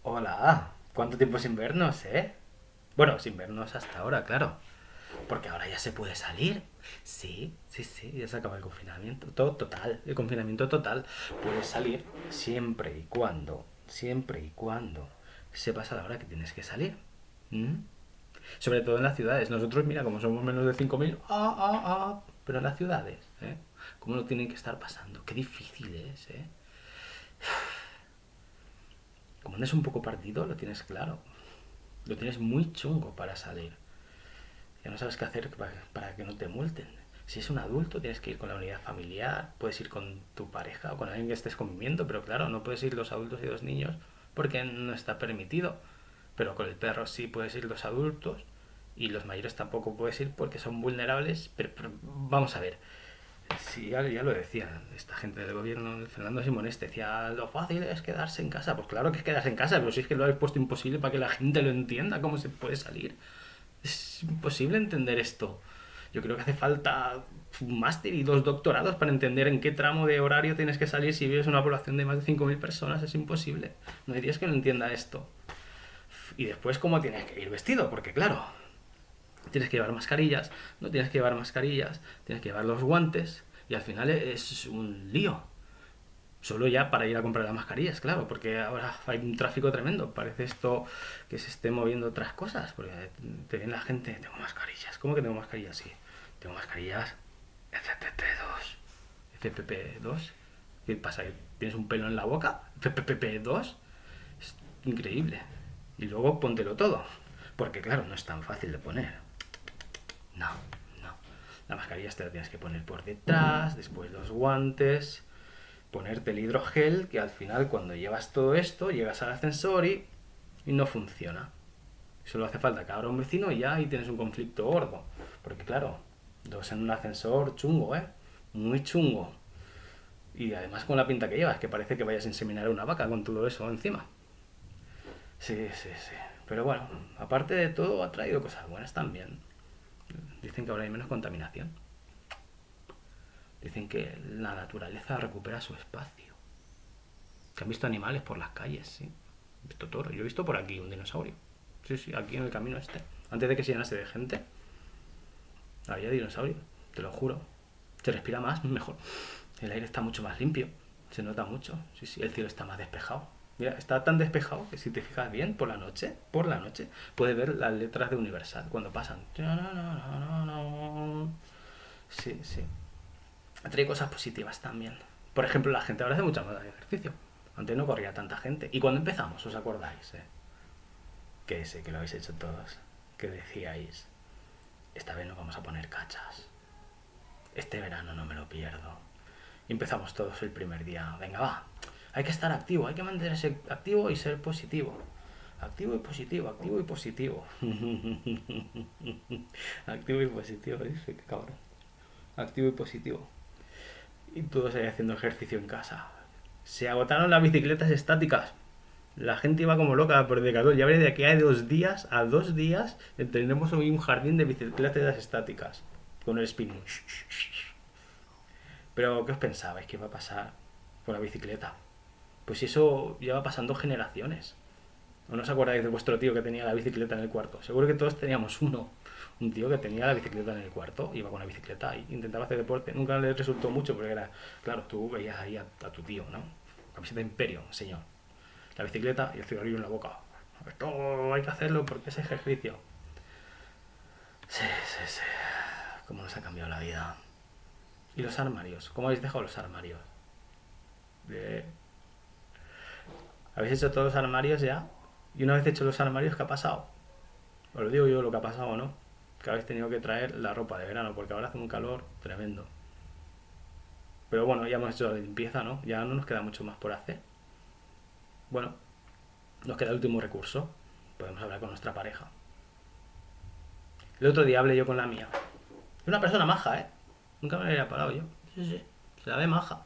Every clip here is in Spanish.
Hola, ¿cuánto tiempo sin vernos, eh? Bueno, sin vernos hasta ahora, claro. Porque ahora ya se puede salir. Sí, sí, sí, ya se acaba el confinamiento. Todo total, el confinamiento total. Puedes salir siempre y cuando sepas a la hora que tienes que salir. ¿Mm? Sobre todo en las ciudades. Nosotros, mira, como somos menos de 5.000, pero en las ciudades, ¿eh? ¿Cómo lo tienen que estar pasando? Qué difícil es, ¿eh? Como andes un poco partido, lo tienes claro. Lo tienes muy chungo para salir. Ya no sabes qué hacer para que no te multen. Si es un adulto, tienes que ir con la unidad familiar, puedes ir con tu pareja o con alguien que estés conviviendo, pero claro, no puedes ir los adultos y los niños porque no está permitido. Pero con el perro sí puedes ir los adultos y los mayores tampoco puedes ir porque son vulnerables. Pero vamos a ver, sí, ya lo decía esta gente del gobierno, Fernando Simón decía, lo fácil es quedarse en casa. Pues claro que es quedarse en casa, pero si es que lo habéis puesto imposible para que la gente lo entienda, cómo se puede salir. Es imposible entender esto. Yo creo que hace falta un máster y 2 doctorados para entender en qué tramo de horario tienes que salir si vives en una población de más de 5.000 personas. Es imposible. No hay días que no entienda esto. Y después, ¿cómo tienes que ir vestido? Porque claro, tienes que llevar mascarillas, no tienes que llevar mascarillas, tienes que llevar los guantes y al final es un lío. Solo ya para ir a comprar las mascarillas, claro, porque ahora hay un tráfico tremendo. Parece esto que se esté moviendo otras cosas, porque te ven la gente, tengo mascarillas. ¿Cómo que tengo mascarillas? Sí, tengo mascarillas FPP2. FPP2. ¿Qué pasa? ¿Tienes un pelo en la boca? FPP2. Es increíble. Y luego póntelo todo. Porque claro, no es tan fácil de poner. No, no. La mascarilla te la tienes que poner por detrás, después los guantes, ponerte el hidrogel, que al final cuando llevas todo esto, llegas al ascensor y no funciona. Solo hace falta que abra un vecino y ya ahí tienes un conflicto gordo. Porque claro, dos en un ascensor chungo, ¿eh? Muy chungo. Y además con la pinta que llevas, que parece que vayas a inseminar a una vaca con todo eso encima. Sí, sí, sí. Pero bueno, aparte de todo, ha traído cosas buenas también. Dicen que ahora hay menos contaminación. Dicen que la naturaleza recupera su espacio. Que han visto animales por las calles, sí. He visto toro. Yo he visto por aquí un dinosaurio. Sí, sí, aquí en el camino este. Antes de que se llenase de gente, había dinosaurio. Te lo juro. Se respira más, mejor. El aire está mucho más limpio. Se nota mucho. Sí, sí, el cielo está más despejado. Mira, está tan despejado que si te fijas bien, por la noche, puedes ver las letras de Universal cuando pasan. Sí, sí. Trae cosas positivas también. Por ejemplo, la gente ahora hace mucha más ejercicio. Antes no corría tanta gente. ¿Y cuando empezamos? ¿Os acordáis? Que sé que lo habéis hecho todos. Que decíais, esta vez nos vamos a poner cachas. Este verano no me lo pierdo. Y empezamos todos el primer día. Venga, va. Hay que estar activo, hay que mantenerse activo y ser positivo. Activo y positivo, activo y positivo. Activo y positivo, dice, qué cabrón. Activo y positivo. Y todos ahí haciendo ejercicio en casa. Se agotaron las bicicletas estáticas. La gente iba como loca por Decathlon. Ya veré de aquí a 2 días, a 2 días, tendremos hoy un jardín de bicicletas estáticas. Con el spinning. Pero, ¿qué os pensabais que iba a pasar con la bicicleta? Pues si eso lleva pasando generaciones. ¿O no os acordáis de vuestro tío que tenía la bicicleta en el cuarto? Seguro que todos teníamos uno. Un tío que tenía la bicicleta en el cuarto, iba con la bicicleta y intentaba hacer deporte. Nunca le resultó mucho porque era, claro, tú veías ahí a tu tío, ¿no? Camiseta de Imperio, señor. La bicicleta y el cigarrillo en la boca. Esto hay que hacerlo porque es ejercicio. Sí, sí, sí. Cómo nos ha cambiado la vida. ¿Y los armarios? ¿Cómo habéis dejado los armarios? De... ¿Habéis hecho todos los armarios ya? Y una vez hecho los armarios, ¿qué ha pasado? Os lo digo yo lo que ha pasado, ¿no? Que habéis tenido que traer la ropa de verano porque ahora hace un calor tremendo. Pero bueno, ya hemos hecho la limpieza, ¿no? Ya no nos queda mucho más por hacer. Bueno, nos queda el último recurso. Podemos hablar con nuestra pareja. El otro día hablé yo con la mía. Es una persona maja, ¿eh? Nunca me la había parado yo. Sí, sí. Se la ve maja.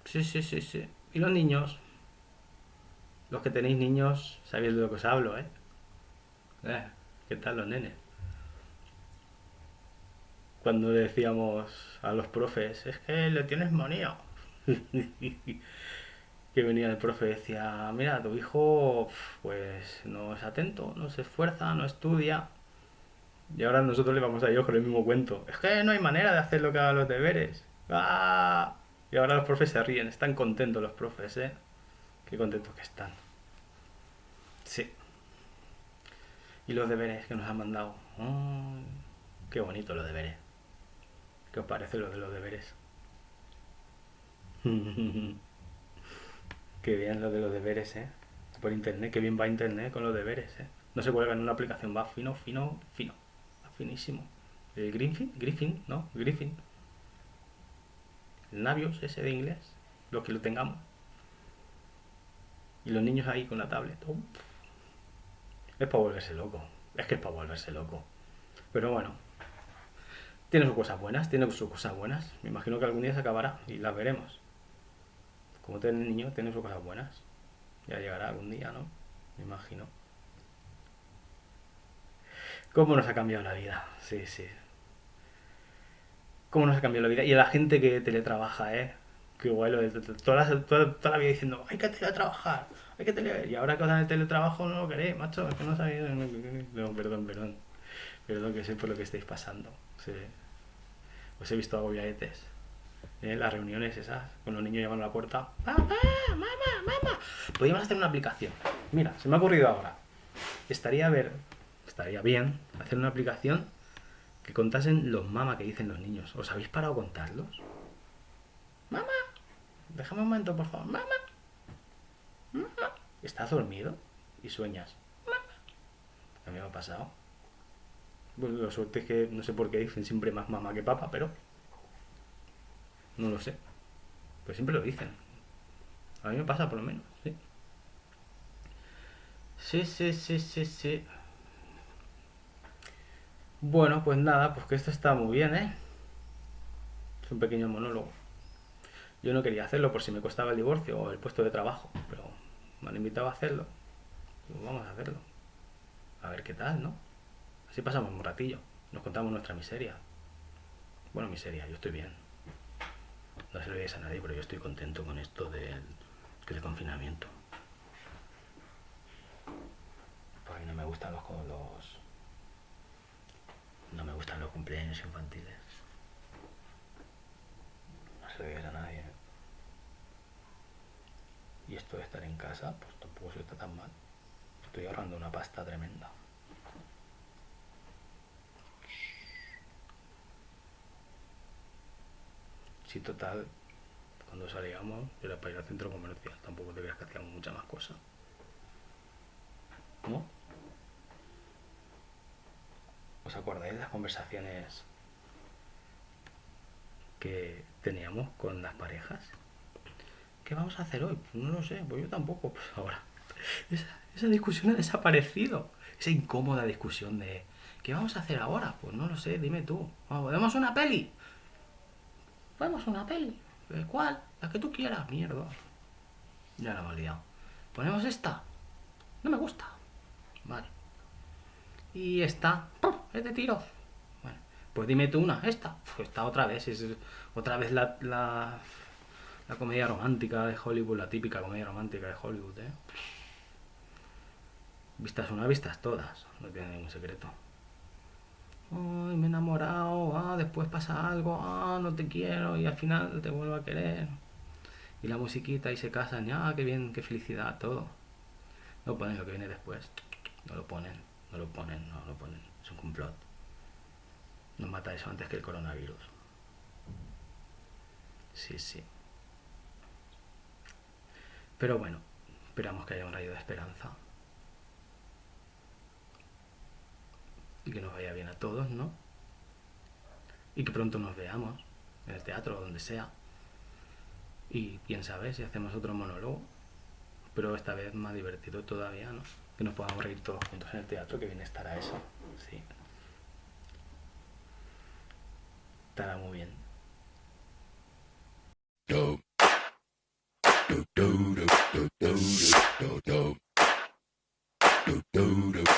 Sí, sí, sí, sí. ¿Y los niños? Los que tenéis niños sabéis de lo que os hablo, ¿eh? ¿Qué tal los nenes? Cuando le decíamos a los profes, es que le tienes manía. Que venía el profe y decía, mira, tu hijo pues no es atento, no se esfuerza, no estudia. Y ahora nosotros le vamos a ellos con el mismo cuento. Es que no hay manera de hacer lo que hagan los deberes. ¡Ah! Y ahora los profes se ríen, están contentos los profes, ¿eh? Qué contentos que están. Sí. Y los deberes que nos han mandado. Qué bonito los deberes. ¿Qué os parece lo de los deberes? Qué bien lo de los deberes, ¿eh? Por internet, qué bien va internet con los deberes, ¿eh? No se cuelga en una aplicación, va fino, fino, fino. Va finísimo. ¿El Griffin, ¿no? Griffin. El Navios ese de inglés. Los que lo tengamos. Y los niños ahí con la tablet. Es para volverse loco. Es que es para volverse loco. Pero bueno, tiene sus cosas buenas, tiene sus cosas buenas. Me imagino que algún día se acabará y las veremos. Como tiene niño, tiene sus cosas buenas. Ya llegará algún día, ¿no? Me imagino. ¿Cómo nos ha cambiado la vida? Sí, sí. ¿Cómo nos ha cambiado la vida? Y a la gente que teletrabaja, ¿eh? Qué guay lo de toda la vida diciendo, hay que teletrabajar, hay que teletrabajar. Y ahora que os dan el teletrabajo no lo queréis, macho, es que no sabéis. No, perdón, perdón. Perdón que sé por lo que estáis pasando. Sí. Os he visto agobiadetes. Las reuniones esas, con los niños llamando a la puerta. ¡Mamá! ¡Mamá! ¡Mamá! Podríamos hacer una aplicación. Mira, se me ha ocurrido ahora. Estaría bien hacer una aplicación que contasen los mamá que dicen los niños. ¿Os habéis parado a contarlos? Mamá, déjame un momento, por favor. Mamá, mamá. ¿Estás dormido? Y sueñas. A mí me ha pasado. Bueno, la suerte es que no sé por qué dicen siempre más mamá que papá, pero no lo sé. Pues siempre lo dicen. A mí me pasa por lo menos, sí. Sí, sí, sí, sí, sí. Bueno, pues nada, pues que esto está muy bien, ¿eh? Es un pequeño monólogo. Yo no quería hacerlo por si me costaba el divorcio o el puesto de trabajo, pero me han invitado a hacerlo. Pues vamos a hacerlo. A ver qué tal, ¿no? Así pasamos un ratillo. Nos contamos nuestra miseria. Bueno, miseria, yo estoy bien. No se lo digáis a nadie, pero yo estoy contento con esto del confinamiento. Porque no me gustan no me gustan los cumpleaños infantiles. No se lo digáis a nadie. Y esto de estar en casa, pues tampoco se está tan mal. Estoy ahorrando una pasta tremenda. Sí, total, cuando salíamos era para ir al centro comercial. Tampoco te creas que hacíamos mucha más cosa. ¿No? ¿Os acordáis de las conversaciones que teníamos con las parejas? ¿Qué vamos a hacer hoy? Pues no lo sé, pues yo tampoco. Pues ahora, esa discusión ha desaparecido. Esa incómoda discusión de ¿qué vamos a hacer ahora? Pues no lo sé, dime tú. ¿Vemos una peli? ¿Vemos una peli? ¿Cuál? La que tú quieras. Mierda. Ya la hemos liado. ¿Ponemos esta? No me gusta. Vale. Y esta. Es de tiro. Bueno, pues dime tú una. Esta. Pues esta otra vez. Es otra vez la comedia romántica de Hollywood, la típica comedia romántica de Hollywood, ¿eh? Vistas una, vistas todas. No tiene ningún secreto. Ay, me he enamorado. Después pasa algo. No te quiero. Y al final te vuelvo a querer. Y la musiquita y se casan. Qué bien, qué felicidad, todo. No ponen lo que viene después. No lo ponen. No lo ponen, no lo ponen. Es un complot. Nos mata eso antes que el coronavirus. Sí, sí. Pero bueno, esperamos que haya un rayo de esperanza. Y que nos vaya bien a todos, ¿no? Y que pronto nos veamos en el teatro o donde sea. Y quién sabe si hacemos otro monólogo. Pero esta vez más divertido todavía, ¿no? Que nos podamos reír todos juntos en el teatro, que bien estará eso. Sí. Estará muy bien. Do do do do do do do do Do do